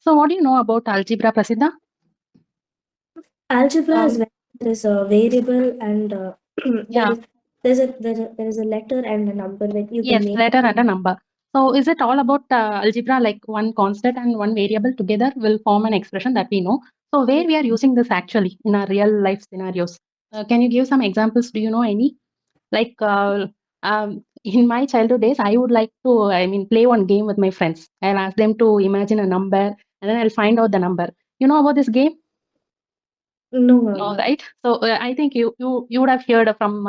So what do you know about algebra, Prasiddha? Algebra is when there is a variable and Yeah. there is a letter and a number that you Yes, can make. letter and a number. So is it all about algebra, like one constant and one variable together will form an expression that we know? So where we are using this actually in our real life scenarios? Can you give some examples? Do you know any? Like in my childhood days, I would like to, play one game with my friends. I'll ask them to imagine a number and then I'll find out the number. You know about this game? No, No, right? So I think you would have heard from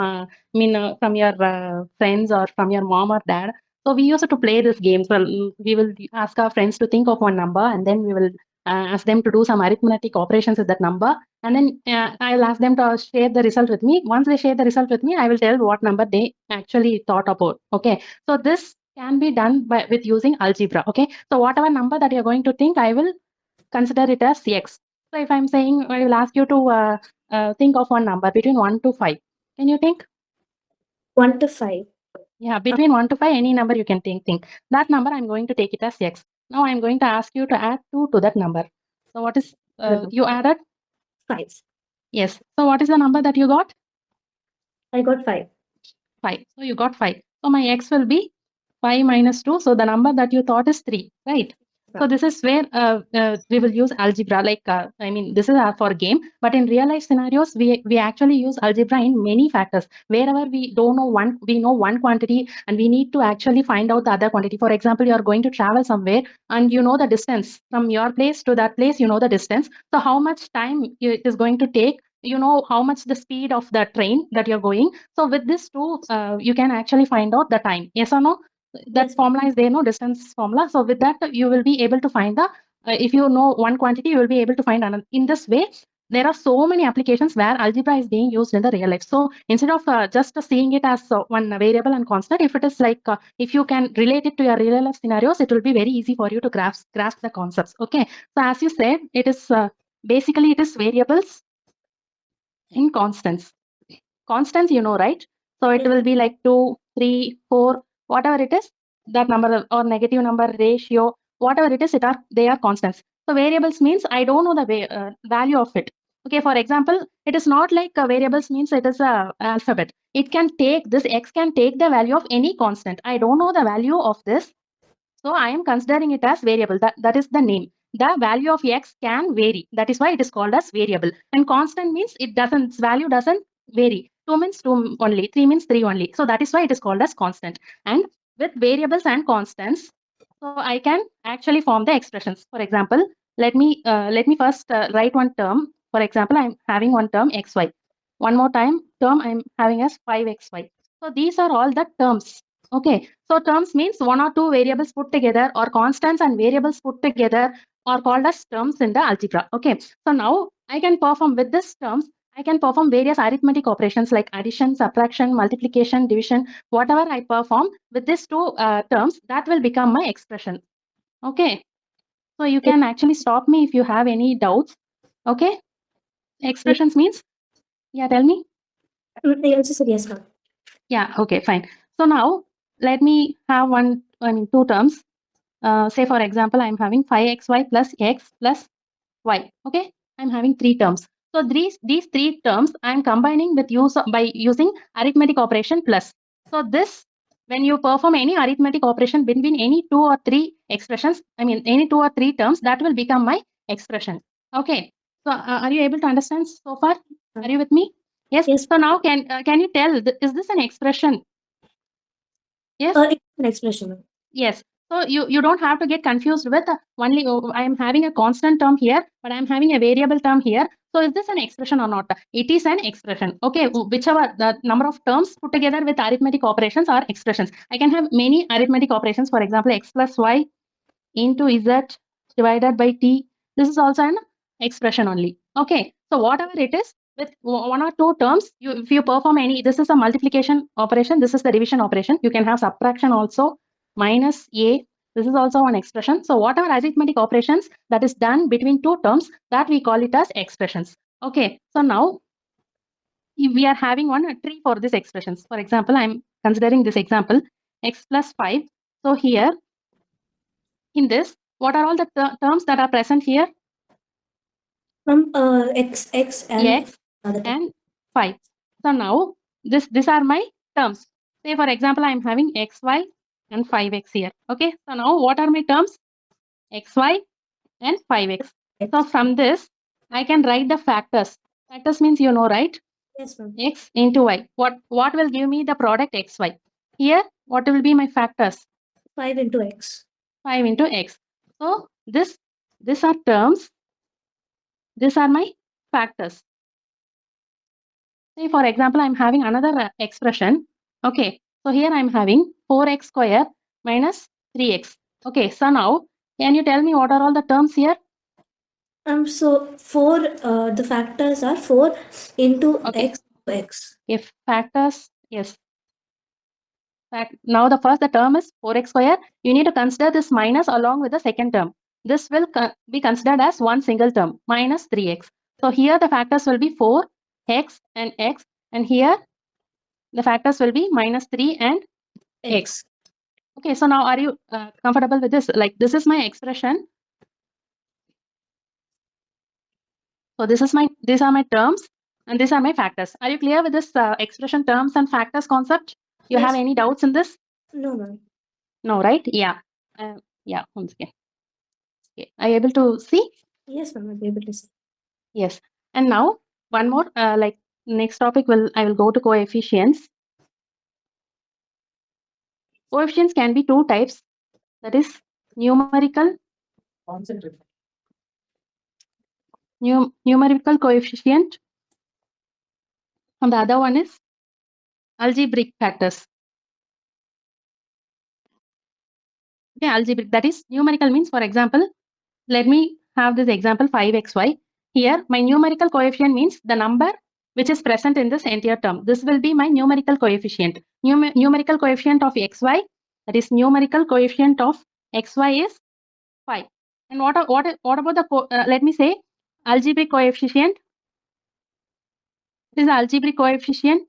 from your friends or from your mom or dad. So we used to play this game. So we will ask our friends to think of one number, and then we will ask them to do some arithmetic operations with that number, and then I'll ask them to share the result with me. Once they share the result with me, I will tell what number they actually thought about. Okay, so this can be done by with using algebra. Okay, so whatever number that you're going to think, I will consider it as x. So if I'm saying, I will ask you to think of one number between 1 to 5. Can you think? 1 to 5. Yeah, between 1 to 5, any number you can think. That number, I'm going to take it as x. Now I'm going to ask you to add 2 to that number. So what is, you added? 5. Yes. So what is the number that you got? I got 5. 5. So you got 5. So my x will be 5 minus 2. So the number that you thought is 3, right? So this is where we will use algebra. Like this is for game, but in real life scenarios, we actually use algebra in many factors. Wherever we don't know one, we know one quantity, and we need to actually find out the other quantity. For example, you are going to travel somewhere, and you know the distance from your place to that place. You know the distance. So how much time it is going to take? You know how much the speed of the train that you're going. So with this too, you can actually find out the time. Yes or no? That formula is there, no distance formula. So with that, you will be able to find the, if you know one quantity, you will be able to find another. In this way, there are so many applications where algebra is being used in the real life. So instead of just seeing it as one variable and constant, if it is like, if you can relate it to your real life scenarios, it will be very easy for you to grasp the concepts. Okay. So as you said, it is basically it is variables in constants. Constants, you know, right? So it will be like 2, 3, 4, whatever it is, that number or negative number ratio, whatever it is, they are constants. So variables means I don't know the value of it. Okay, for example, it is not like variables means it is a alphabet. It can take this x can take the value of any constant. I don't know the value of this, so I am considering it as variable. That is the name. The value of x can vary. That is why it is called as variable. And constant means it doesn't, its value doesn't vary. 2 means 2 only, 3 means 3 only. So that is why it is called as constant. And with variables and constants, so I can actually form the expressions. For example, let me first write one term. For example, I'm having one term xy. One more term I'm having as 5xy. So these are all the terms. Okay, so terms means one or two variables put together, or constants and variables put together are called as terms in the algebra. Okay, so now I can perform with these terms, I can perform various arithmetic operations like addition, subtraction, multiplication, division. Whatever I perform with these two terms, that will become my expression. Okay, so you can actually stop me if you have any doubts. Okay, expressions means, yeah, tell me. I also said yes, ma'am. Yeah, okay, fine. So now let me have two terms. Say for example, I'm having 5xy plus x plus y. Okay, I'm having three terms. So these three terms I'm combining with by using arithmetic operation plus. So this, when you perform any arithmetic operation between any two or three expressions, any two or three terms, that will become my expression. Okay. So are you able to understand so far? Are you with me? Yes. Yes. So now can you tell, is this an expression? Yes. It's an expression, ma'am. Yes. So you don't have to get confused with only I am having a constant term here, but I am having a variable term here. So is this an expression or not? It is an expression. Okay, whichever the number of terms put together with arithmetic operations are expressions. I can have many arithmetic operations. For example, x plus y into z divided by t. This is also an expression only. Okay, so whatever it is, with one or two terms, if you perform any, this is a multiplication operation, this is the division operation. You can have subtraction also, minus a. This is also an expression. So whatever arithmetic operations that is done between two terms, that we call it as expressions. Okay, so now we are having one tree for these expressions. For example, I'm considering this example, x plus 5. So here, in this, What are all the terms that are present here? X and X and 5. So now these are my terms. Say for example, I am having xy and 5x here. Okay. So now what are my terms? Xy and 5x. So from this, I can write the factors. Factors means you know, right? Yes, ma'am. X into y. What will give me the product xy? Here, what will be my factors? 5 into x. 5 into x. So these are terms. These are my factors. Say for example, I'm having another expression. Okay. So here I'm having 4x square minus 3x. Okay. So now, can you tell me what are all the terms here? So 4, the factors are 4 into Okay. x to x. If factors, yes. Now the term is 4x square. You need to consider this minus along with the second term. This will be considered as one single term, minus 3x. So here the factors will be 4, x, and here the factors will be minus 3 and x. Okay, so now are you comfortable with this? Like this is my expression. So these are my terms and these are my factors. Are you clear with this expression terms and factors concept? You have any doubts in this? No, ma'am. No, right? Yeah. Yeah, once again. Okay. Are you able to see? Yes, ma'am, I'll be able to see. Yes. And now one more, like next topic I will go to coefficients. Coefficients can be two types. That is numerical coefficient, and the other one is algebraic factors. Okay, algebraic, that is numerical means, for example, let me have this example 5xy. Here, my numerical coefficient means the number which is present in this entire term. This will be my numerical coefficient. Numerical coefficient of xy, that is numerical coefficient of xy is 5. And what about the, let me say, algebraic coefficient? This is the algebraic coefficient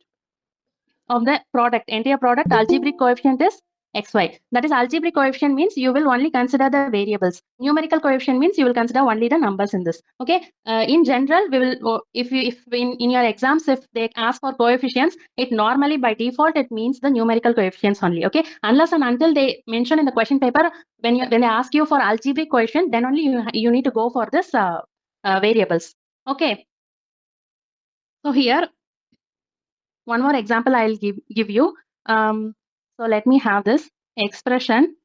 of the entire product. Algebraic coefficient is xy. That is, algebraic coefficient means you will only consider the variables. Numerical coefficient means you will consider only the numbers in this. Okay. In general, we will, if in your exams, if they ask for coefficients, it normally by default it means the numerical coefficients only. Okay. Unless and until they mention in the question paper, when they ask you for algebraic coefficient, then only you need to go for this variables. Okay. So here, one more example I'll give you. So let me have this expression.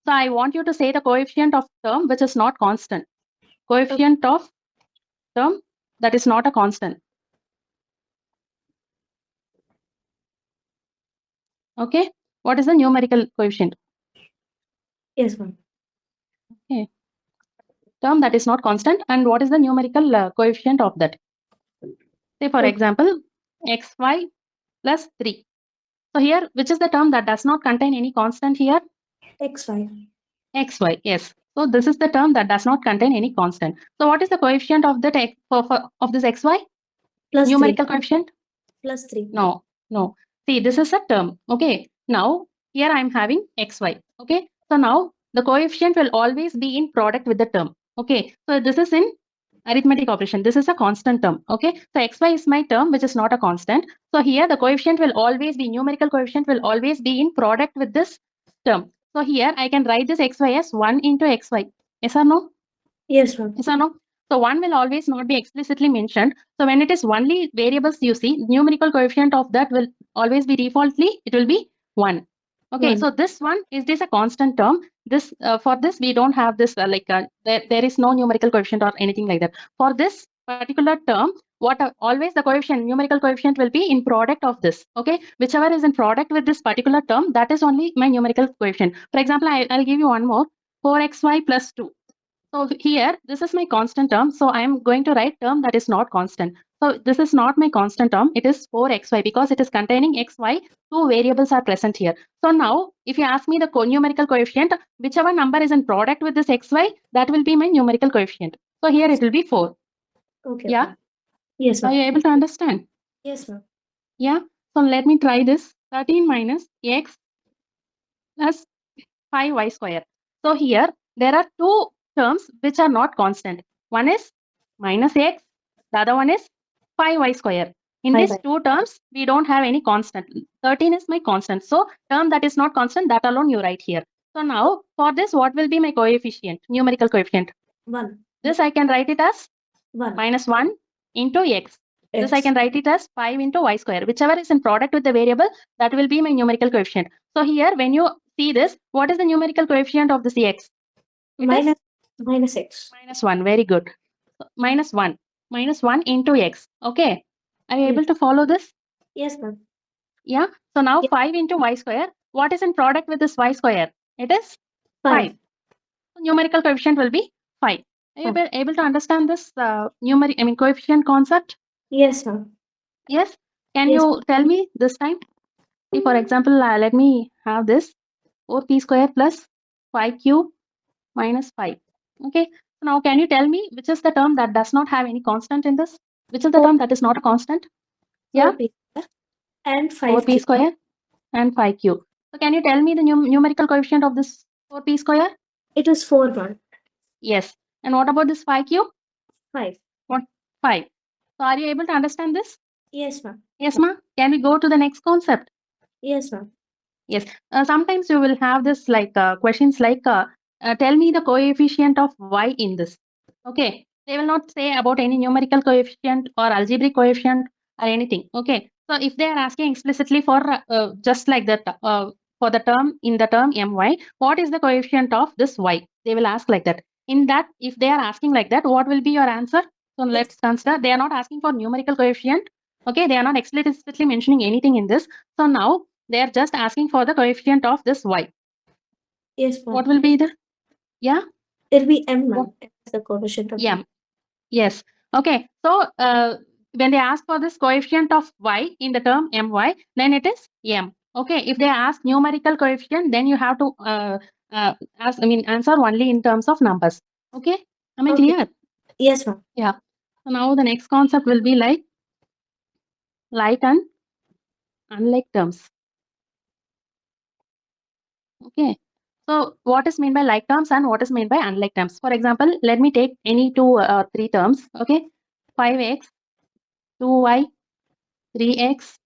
So I want you to say the coefficient of term which is not constant. Coefficient of term that is not a constant. Okay. What is the numerical coefficient? Yes, ma'am. Okay. Term that is not constant, and what is the numerical coefficient of that? Say for example, xy plus 3. So here, which is the term that does not contain any constant here? xy. Xy, yes. So this is the term that does not contain any constant. So what is the coefficient of that of this xy? Plus Numerical 3. coefficient? Plus 3. No, no. See, this is a term. Okay. Now here I am having xy. Okay. So now the coefficient will always be in product with the term. Okay. So this is in arithmetic operation. This is a constant term. Okay. So xy is my term which is not a constant. So here the coefficient will always be, numerical coefficient will always be in product with this term. So here I can write this xy as 1 into xy. Yes or no? Yes, ma'am. Yes or no? So 1 will always not be explicitly mentioned. So when it is only variables you see, numerical coefficient of that will always be defaultly, it will be 1. Okay, 1. so this one, is this a constant term? This for this, we don't have this there is no numerical coefficient or anything like that. For this particular term, always the coefficient, numerical coefficient will be in product of this. Okay, whichever is in product with this particular term, that is only my numerical coefficient. For example, I'll give you one more, 4xy plus 2. So here, this is my constant term. So I am going to write term that is not constant. So this is not my constant term. It is 4xy because it is containing xy. Two variables are present here. So now, if you ask me the numerical coefficient, whichever number is in product with this xy, that will be my numerical coefficient. So here it will be 4. Okay. Yeah. Yes, Are ma'am. you able to understand? Yes, ma'am. Yeah. So let me try this. 13 minus x plus 5y square. So here there are two terms which are not constant. One is minus x, the other one is 5y square. In these two terms, we don't have any constant. 13 is my constant. So term that is not constant, that alone you write here. So now for this, what will be my coefficient, numerical coefficient? 1. This I can write it as 1. minus 1 into x. This I can write it as 5 into y square. Whichever is in product with the variable, that will be my numerical coefficient. So here, when you see this, what is the numerical coefficient of this x? Minus x. Minus 1. Very good. So, minus 1. Minus 1 into x. Okay. Are you able to follow this? Yes, ma'am. Yeah. So now 5 into y square. What is in product with this y square? It is 5. So numerical coefficient will be 5. Are you able to understand this coefficient concept? Yes, ma'am. Yes. Can you tell me this time? See, for example, let me have this 4p square plus 5q minus 5. Okay. So now can you tell me which is the term that does not have any constant in this? Which is the term that is not a constant? Yeah. 4p and 4p square and 5q. So can you tell me the numerical coefficient of this 4p square? It is 4, ma'am. Yes. And what about this 5q? 5. What? 5. So are you able to understand this? Yes, ma'am. Yes, ma'am. Can we go to the next concept? Yes, ma'am. Yes. Sometimes you will have this like questions like tell me the coefficient of y in this. Okay. They will not say about any numerical coefficient or algebraic coefficient or anything. Okay. So if they are asking explicitly for just like that for the term in the term my, what is the coefficient of this y? They will ask like that. In that, if they are asking like that, what will be your answer? So let's consider they are not asking for numerical coefficient. Okay. They are not explicitly mentioning anything in this. So now they are just asking for the coefficient of this y. Yes, ma'am. What will be the? Yeah. It'll be m, ma'am. The coefficient of m. Yes. Okay. So when they ask for this coefficient of y in the term my, then it is m. Okay. If they ask numerical coefficient, then you have to answer only in terms of numbers. Okay. Am I clear? Yes, ma'am. Yeah. So now the next concept will be like and unlike terms. Okay. So what is meant by like terms and what is meant by unlike terms? For example, let me take any two or three terms. Okay. 5x, 2y, 3x,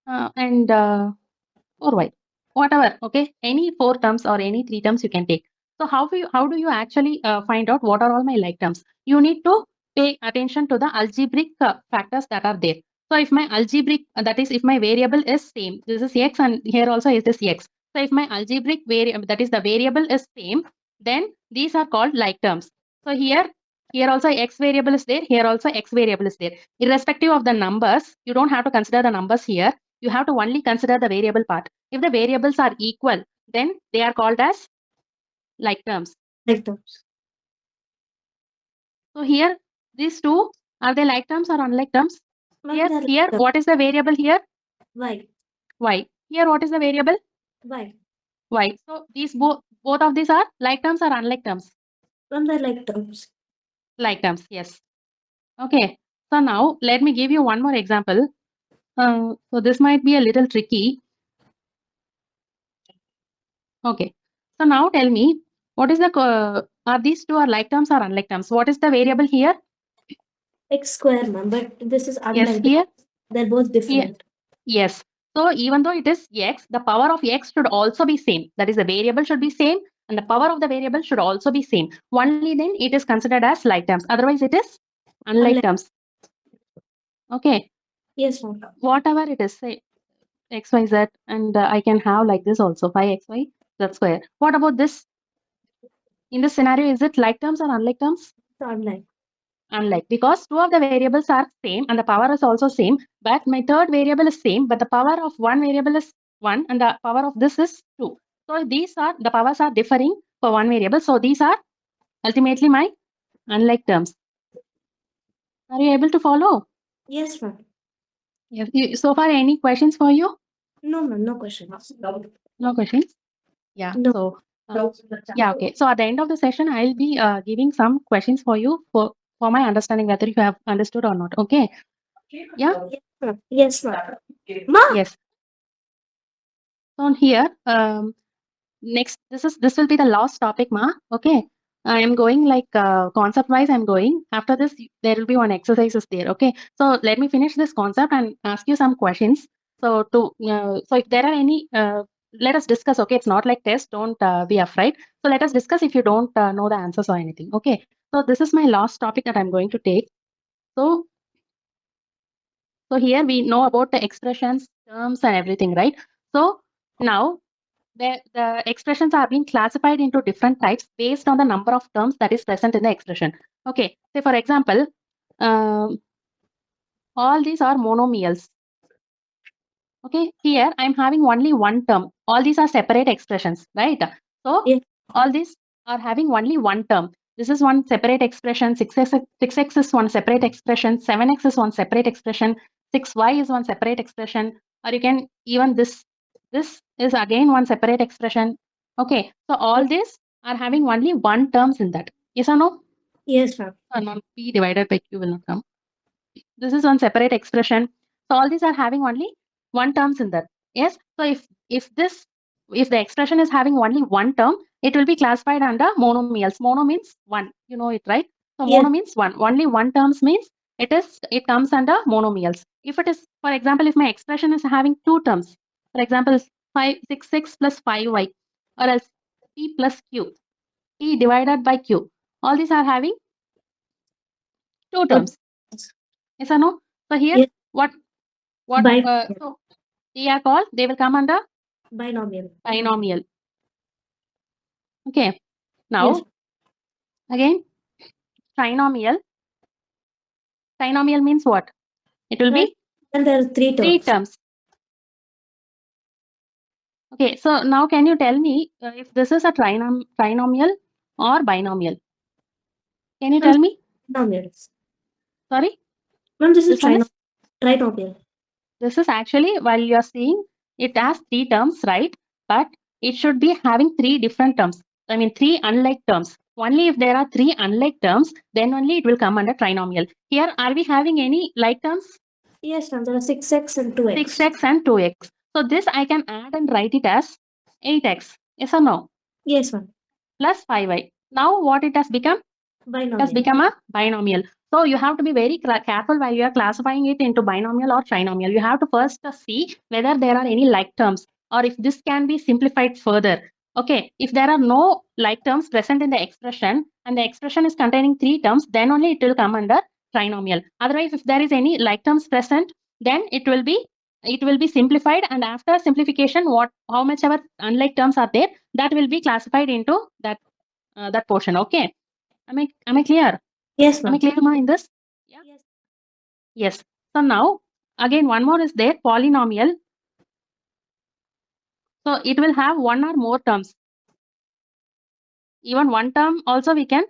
and 4y. Whatever. Okay. Any four terms or any three terms you can take. So how do you actually find out what are all my like terms? You need to pay attention to the algebraic factors that are there. So if my algebraic, that is if my variable is same, this is x and here also is this x. So if my algebraic variable, that is the variable is same, then these are called like terms. So here also x variable is there, here also x variable is there. Irrespective of the numbers, you don't have to consider the numbers here. You have to only consider the variable part. If the variables are equal, then they are called as like terms. Like terms. So here, these two, are they like terms or unlike terms? Here, what is the variable here? Y. Y. Here, what is the variable? Y. Y. So these both of these are like terms or unlike terms? From the like terms. Like terms, yes. Okay. So now let me give you one more example. So this might be a little tricky. Okay. So now tell me, what is the are these two are like terms or unlike terms? What is the variable here? X square, ma'am. But this is unlike. Yes, here. They're both different. Yes. So even though it is x, the power of x should also be same. That is, the variable should be same, and the power of the variable should also be same. Only then it is considered as like terms. Otherwise, it is unlike terms. Okay. Yes, ma'am. Whatever it is, say x, y, z, and I can have like this also 5x, y, z square. What about this? In this scenario, is it like terms or unlike terms? Unlike. Unlike, because two of the variables are same and the power is also same, but my third variable is same, but the power of one variable is 1 and the power of this is 2. So these are, the powers are differing for one variable. So these are ultimately my unlike terms. Are you able to follow? Yes, ma'am. Yes. So far, any questions for you? No, ma'am. No questions. No questions? Yeah. No. So, yeah, okay. So at the end of the session, I'll be giving some questions for you for my understanding whether you have understood or not. Okay. Yeah. Yes, ma'am. Ma. Yes. So here, next, this will be the last topic, ma. Okay, I am going like concept wise. I'm going. After this, there will be one exercises there. Okay, so let me finish this concept and ask you some questions. So so if there are any, let us discuss. Okay, it's not like test. Don't be afraid. So let us discuss if you don't know the answers or anything. Okay, so this is my last topic that I'm going to take. So here we know about the expressions, terms, and everything, right? So now the expressions are being classified into different types based on the number of terms that is present in the expression. Okay, say for example, um, all these are monomials. Okay, here I'm having only one term. All these are separate expressions, right? So Yeah. all these are having only one term. This is one separate expression. 6x is one separate expression. 7x is one separate expression. 6y is one separate expression. Or you can even this is again one separate expression. Okay, so all these are having only one terms in that. Yes or no? Yes, ma'am. Or not, p divided by q will not come. This is one separate expression. So all these are having only one terms in that. Yes. So if the expression is having only one term, it will be classified under monomials. Mono means one. You know it, right? So mono Yes. means one. Only one terms means it comes under monomials. If it is, for example, if my expression is having two terms, for example, 6x plus 5y, or else p plus q, p divided by q. All these are having two Okay. terms. Yes or no? So here, Yes. what Binomial. so they are called, they will come under Binomial. binomial. Okay, Yes. now again, trinomial. Trinomial means what? It will Right. be And there are three three terms. terms. Okay, so now can you tell me if this is a trinomial or binomial? Can you Ma'am, tell me? trinomials. Sorry, Ma'am, this is this one is, trinomial. this is actually, while you are seeing it has three terms, right? But it should be having three different terms. I mean, three unlike terms. Only if there are three unlike terms, then only it will come under trinomial. Here, are we having any like terms? Yes, ma'am. There are 6x and 2x. 6x and 2x. So this I can add and write it as 8x. Yes or no? Yes, ma'am. Plus 5y. Now what it has become? It has Binomial. become a binomial. So you have to be very careful while you are classifying it into binomial or trinomial. You have to first see whether there are any like terms or if this can be simplified further. Okay, if there are no like terms present in the expression and the expression is containing three terms, then only it will come under trinomial. Otherwise, if there is any like terms present, then it will be simplified, and after simplification, how much ever unlike terms are there, that will be classified into that portion. Okay, am I clear? Yes, Am I ma'am. clear, ma, in this? Yeah. Yes. Yes. So now, again, one more is there, polynomial. So it will have one or more terms. Even one term also we can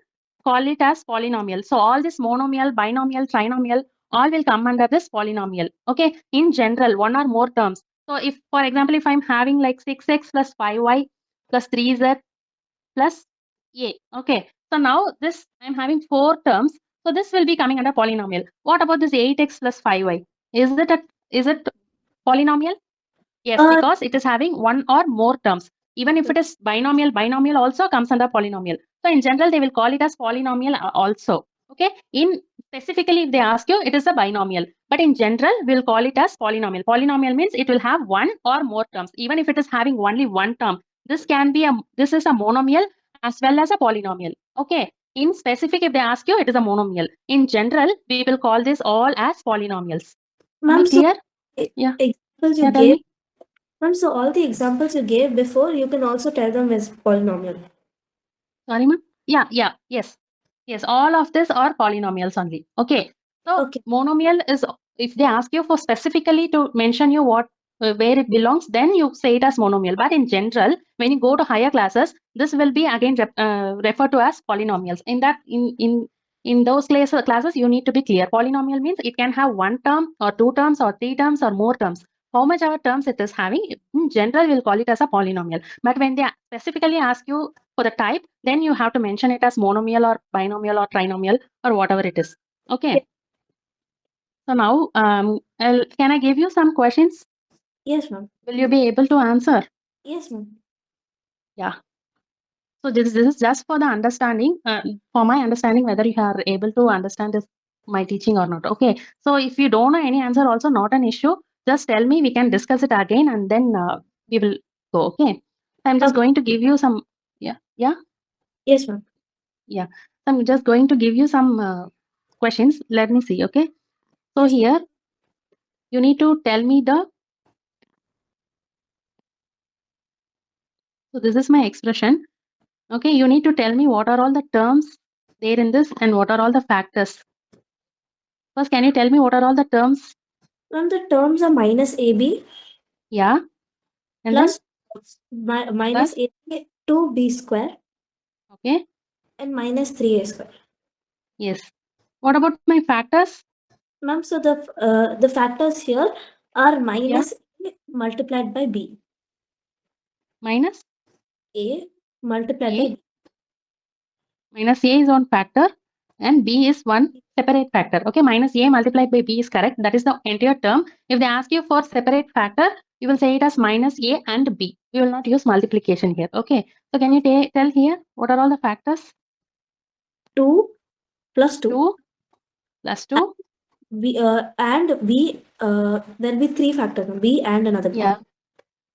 call it as polynomial. So all this monomial, binomial, trinomial, all will come under this polynomial. Okay. In general, one or more terms. So if, for example, if I'm having like 6x plus 5y plus 3z plus a. Okay. So now this, I'm having four terms. So this will be coming under polynomial. What about this 8x plus 5y? Is it polynomial? Yes, Uh, because it is having one or more terms. Even if it is binomial, binomial also comes under polynomial. So in general, they will call it as polynomial also. Okay. In specifically, if they ask you, it is a binomial. But in general, we'll call it as polynomial. Polynomial means it will have one or more terms. Even if it is having only one term, this is a monomial as well as a polynomial. Okay. In specific, if they ask you, it is a monomial. In general, we will call this all as polynomials. Am I Ma'am, so clear? e- Yeah. examples you Yeah, tell gave, me. ma'am, so all the examples you gave before, you can also tell them as polynomial. Sorry, ma'am. Yeah, yes. Yes, all of these are polynomials only. Okay. So Okay. monomial is, if they ask you for specifically to mention you where it belongs, then you say it as monomial. But in general, when you go to higher classes, this will be again referred to as polynomials. In those classes, you need to be clear. Polynomial means it can have one term or two terms or three terms or more terms. How much ever terms it is having, in general, we'll call it as a polynomial. But when they specifically ask you for the type, then you have to mention it as monomial or binomial or trinomial or whatever it is. Okay. So now, can I give you some questions? Yes, ma'am. Will you be able to answer? Yes, ma'am. Yeah. So this is just for the understanding, for my understanding whether you are able to understand this my teaching or not. Okay. So if you don't know any answer, also not an issue. Just tell me. We can discuss it again, and then we will go. Okay. I'm just Okay. going to give you some. Yeah. Yeah. Yes, ma'am. Yeah. I'm just going to give you some questions. Let me see. Okay. So Yes, ma'am. here you need to tell me the. So this is my expression. Okay. You need to tell me what are all the terms there in this and what are all the factors. First, can you tell me what are all the terms? Ma'am, the terms are minus AB Yeah. And then plus minus plus. AB 2B square Okay. and minus 3A square. Yes. What about my factors? Ma'am, so the factors here are Yeah. minus A multiplied by B. Minus. A multiplied by A. B. Minus A is one factor and B is one separate factor. Okay. Minus A multiplied by B is correct. That is the entire term. If they ask you for separate factor, you will say it as minus A and B. We will not use multiplication here. Okay. So can you tell here what are all the factors? 2 plus 2. 2 plus 2. And B, there'll be three factors. B and another B. Yeah.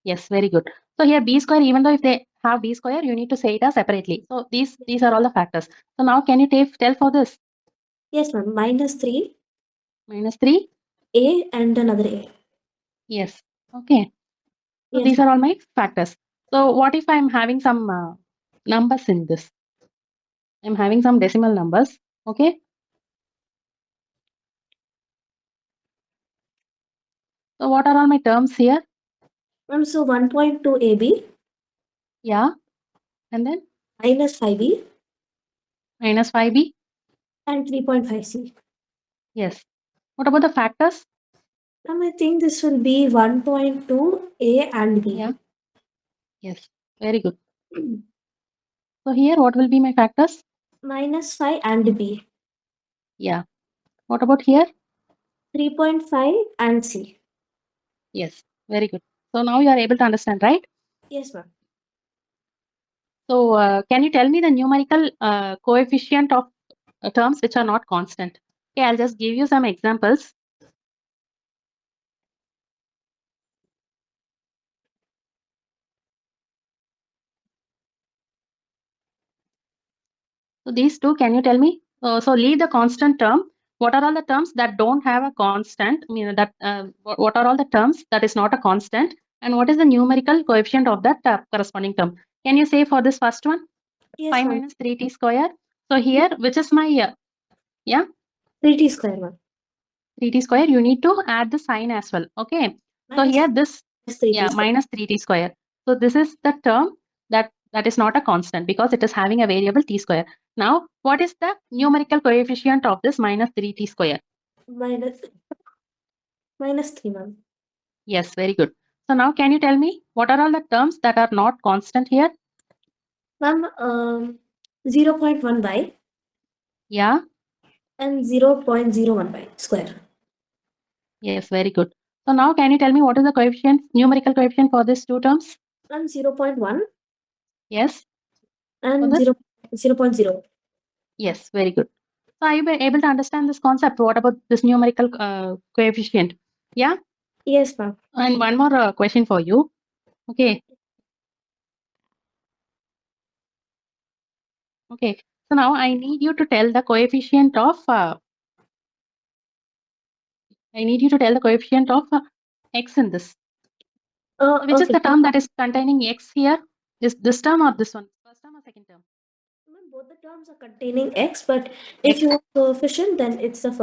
Yes. Very good. So here B square, even though if they have B square, you need to say it as separately. So these are all the factors. So now can you tell for this? Yes, ma'am. Minus 3 Minus 3. A and another A. Yes. Okay. So Yes, these ma'am. are all my factors. So what if I'm having some numbers in this? I'm having some decimal numbers. Okay. So what are all my terms here? Ma'am, so 1.2 AB Yeah. And then minus 5B minus 5b. and 3.5 C. Yes. What about the factors? Ma'am, I think this will be 1.2 A and B. Yeah. Yes. Very good. So here what will be my factors? Minus 5 and B. Yeah. What about here? 3.5 and C. Yes. Very good. So now you are able to understand, right? Yes, ma'am. So can you tell me the numerical coefficient of terms which are not constant? Okay, I'll just give you some examples. So these two, can you tell me? So leave the constant term. What are all the terms that don't have a constant? I mean that what are all the terms that is not a constant? And what is the numerical coefficient of that corresponding term? Can you say for this first one? Yes, 5 ma'am. minus 3t square. So here, which is my, yeah, 3T square, ma'am. 3t square, you need to add the sign as well. Okay. So Minus here this, 3T yeah, square. minus 3t square. So this is the term that is not a constant because it is having a variable t square. Now, what is the numerical coefficient of this minus 3t square? Minus, minus 3, ma'am. Yes, very good. So now can you tell me what are all the terms that are not constant here? Ma'am, 0.1 by Yeah, and 0.01 by square. yes, very good. So now can you tell me what is the coefficient, numerical coefficient for these two terms? And 0.1 Yes, for and this? 0.0. Yes, very good. So are you able to understand this concept? What about this numerical coefficient? Yeah. Yes, ma'am. And one more question for you. Okay. Okay. So now I need you to tell the coefficient of. I need you to tell the coefficient of x in this. So which is Okay. the term that is containing x here? Is this term or this one? First term or second term? Ma'am, both the terms are containing x, but if X. you want coefficient, then it's the first.